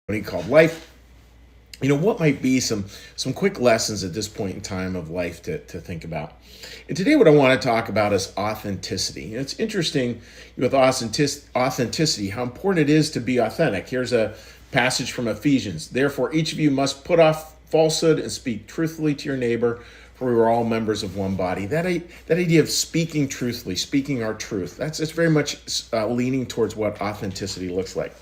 called life. What might be some quick lessons at this point in time of life to think about. And today what I want to talk about is authenticity. It's interesting with authenticity how important it is to be authentic. Here's a passage from Ephesians. Therefore, each of you must put off falsehood and speak truthfully to your neighbor, for we are all members of one body. That idea of speaking truthfully, speaking our truth, it's very much leaning towards what authenticity looks like.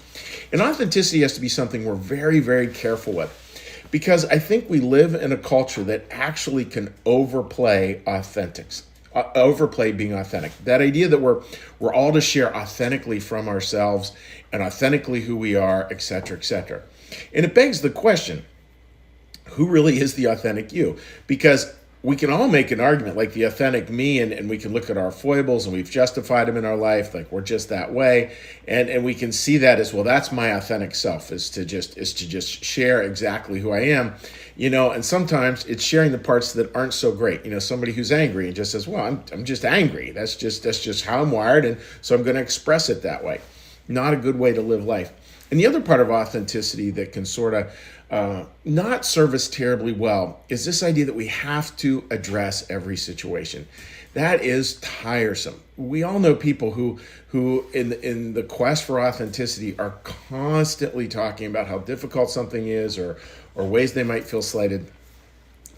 And authenticity has to be something we're very, very careful with, because I think we live in a culture that actually can overplay being authentic. That idea that we're all to share authentically from ourselves and authentically who we are, et cetera, et cetera. And it begs the question, who really is the authentic you? Because we can all make an argument like the authentic me, and we can look at our foibles and we've justified them in our life, like we're just that way. And we can see that as, well, that's my authentic self, is to just share exactly who I am. And sometimes it's sharing the parts that aren't so great. Somebody who's angry and just says, well, I'm just angry. That's just how I'm wired, and so I'm going to express it that way. Not a good way to live life. And the other part of authenticity that can sort of not serve us terribly well is this idea that we have to address every situation. That is tiresome. We all know people who in the quest for authenticity are constantly talking about how difficult something is, or ways they might feel slighted.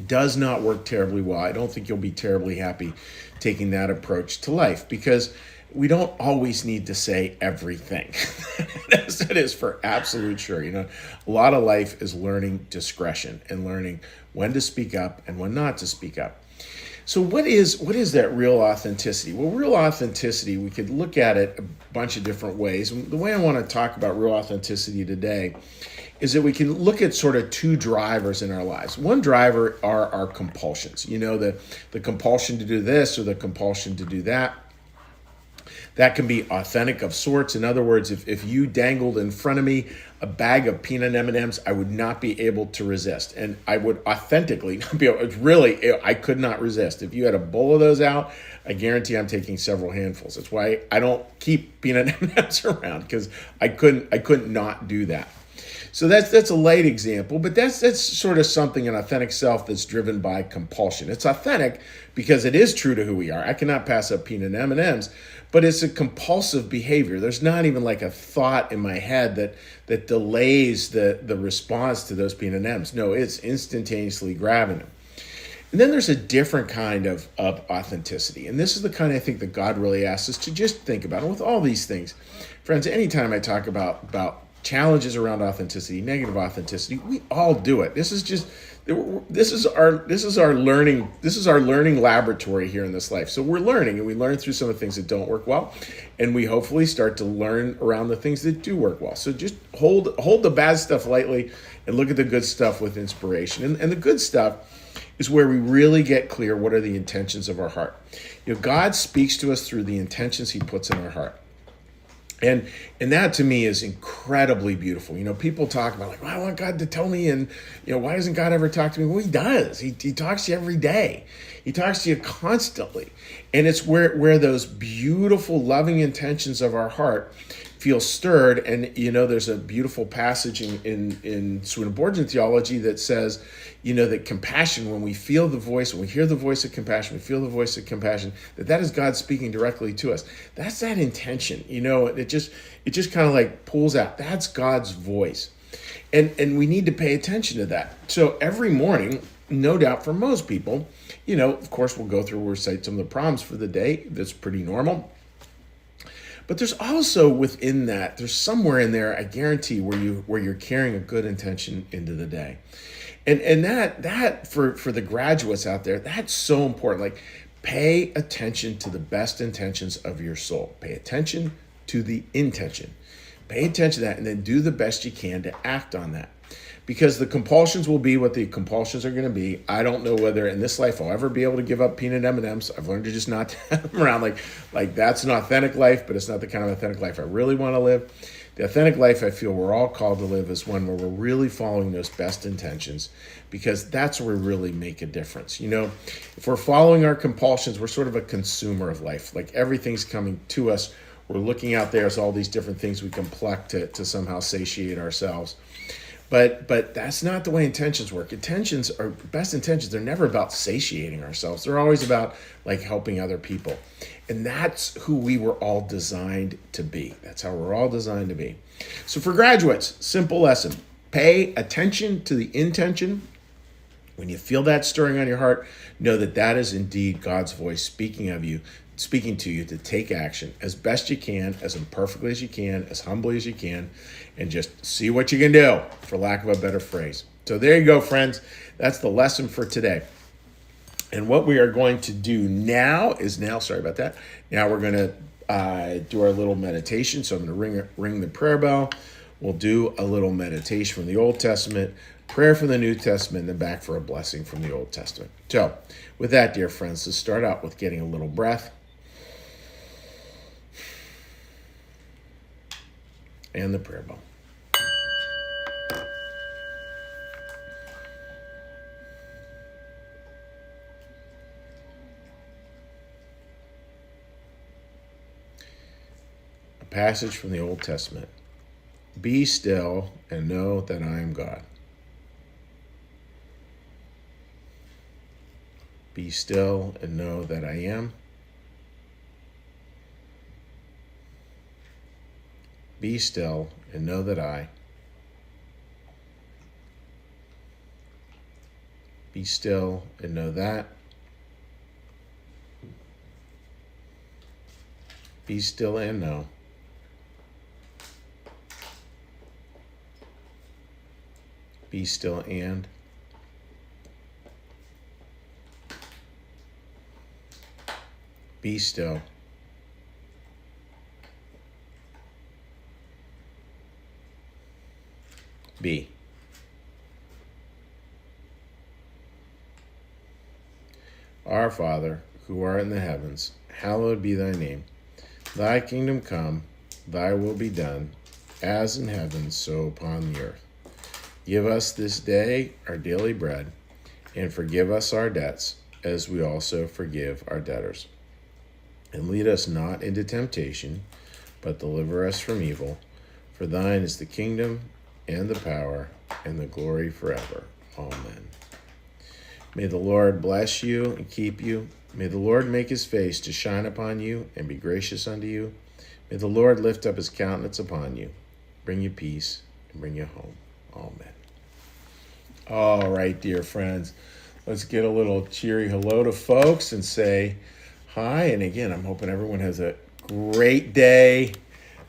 Does not work terribly well. I don't think you'll be terribly happy taking that approach to life, because we don't always need to say everything. That is for absolute sure. A lot of life is learning discretion and learning when to speak up and when not to speak up. So what is that real authenticity? Well, real authenticity, we could look at it a bunch of different ways. And the way I want to talk about real authenticity today is that we can look at sort of two drivers in our lives. One driver are our compulsions. The compulsion to do this or the compulsion to do that. That can be authentic of sorts. In other words, if you dangled in front of me a bag of peanut M&Ms, I would not be able to resist. And I would authentically not be able, I could not resist. If you had a bowl of those out, I guarantee I'm taking several handfuls. That's why I don't keep peanut M&Ms around, because I couldn't not do that. So that's a light example, but that's sort of something, an authentic self that's driven by compulsion. It's authentic because it is true to who we are. I cannot pass up peanut M&Ms, but it's a compulsive behavior. There's not even like a thought in my head that delays the response to those peanut M&Ms. No, it's instantaneously grabbing them. And then there's a different kind of authenticity. And this is the kind I think that God really asks us to just think about. And with all these things, friends, anytime I talk about challenges around authenticity, negative authenticity, we all do it. This is our learning laboratory here in this life. So we're learning, and we learn through some of the things that don't work well, and we hopefully start to learn around the things that do work well. So just hold the bad stuff lightly and look at the good stuff with inspiration. And the good stuff is where we really get clear what are the intentions of our heart. God speaks to us through the intentions he puts in our heart. And that to me is incredibly beautiful. People talk about like, well, I want God to tell me, and why doesn't God ever talk to me? Well, he does. He talks to you every day. He talks to you constantly. And it's where those beautiful, loving intentions of our heart feel stirred. And there's a beautiful passage in Swedenborgian theology that says, that compassion, when we feel the voice, when we hear the voice of compassion, we feel the voice of compassion, that is God speaking directly to us. That's that intention. It just kind of like pulls out. That's God's voice. And we need to pay attention to that. So every morning, no doubt for most people, of course we'll go through, we'll recite some of the prompts for the day. That's pretty normal. But there's also within that, there's somewhere in there, I guarantee, where you're carrying a good intention into the day. And that for the graduates out there, that's so important. Like, pay attention to the best intentions of your soul. Pay attention to the intention. Pay attention to that, and then do the best you can to act on that. Because the compulsions will be what the compulsions are going to be. I don't know whether in this life I'll ever be able to give up peanut M&Ms. I've learned to just not have them around. Like that's an authentic life, but it's not the kind of authentic life I really want to live. The authentic life I feel we're all called to live is one where we're really following those best intentions, because that's where we really make a difference. If we're following our compulsions, we're sort of a consumer of life. Like everything's coming to us we're looking out there as all these different things we can pluck to somehow satiate ourselves. But that's not the way intentions work. Intentions are best intentions. They're never about satiating ourselves. They're always about like helping other people. And that's who we were all designed to be. That's how we're all designed to be. So for graduates, simple lesson. Pay attention to the intention. When you feel that stirring on your heart, know that that is indeed God's voice speaking to you to take action as best you can, as imperfectly as you can, as humbly as you can, and just see what you can do, for lack of a better phrase. So there you go, friends. That's the lesson for today. And what we are going to do now is sorry about that. Now we're going to do our little meditation. So I'm going to ring the prayer bell. We'll do a little meditation from the Old Testament, prayer from the New Testament, and then back for a blessing from the Old Testament. So with that, dear friends, let's start out with getting a little breath. And the prayer bell. A passage from the Old Testament. Be still and know that I am God. Be still and know that I am. Be still and know that I. Be still and know that. Be still and know. Be still and. Be still. Be. Our Father, who art in the heavens, hallowed be thy name. Thy kingdom come, thy will be done, as in heaven, so upon the earth. Give us this day our daily bread, and forgive us our debts, as we also forgive our debtors. And lead us not into temptation, but deliver us from evil. For thine is the kingdom, and the power, and the glory forever. Amen. May the Lord bless you and keep you. May the Lord make his face to shine upon you and be gracious unto you. May the Lord lift up his countenance upon you, bring you peace, and bring you home. Amen. All right, dear friends, let's get a little cheery hello to folks and say hi. And again, I'm hoping everyone has a great day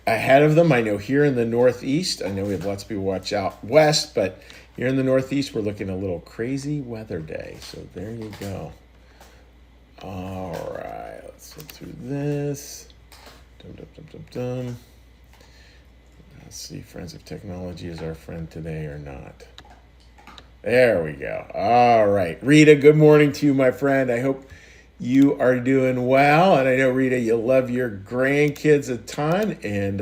ahead of them. I know here in the Northeast, I know we have lots of people watch out west, but here in the Northeast, we're looking at a little crazy weather day. So there you go. All right, let's look through this. Let's see, friends, if technology is our friend today or not. There we go. All right. Rita, good morning to you, my friend. I hope you are doing well. And I know, Rita, you love your grandkids a ton. And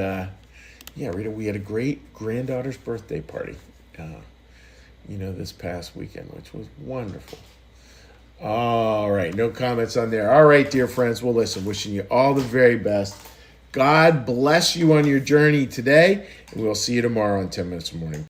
yeah, Rita, we had a great granddaughter's birthday party, this past weekend, which was wonderful. All right. No comments on there. All right, dear friends. Well, listen, wishing you all the very best. God bless you on your journey today. And we'll see you tomorrow on 10 Minutes of Morning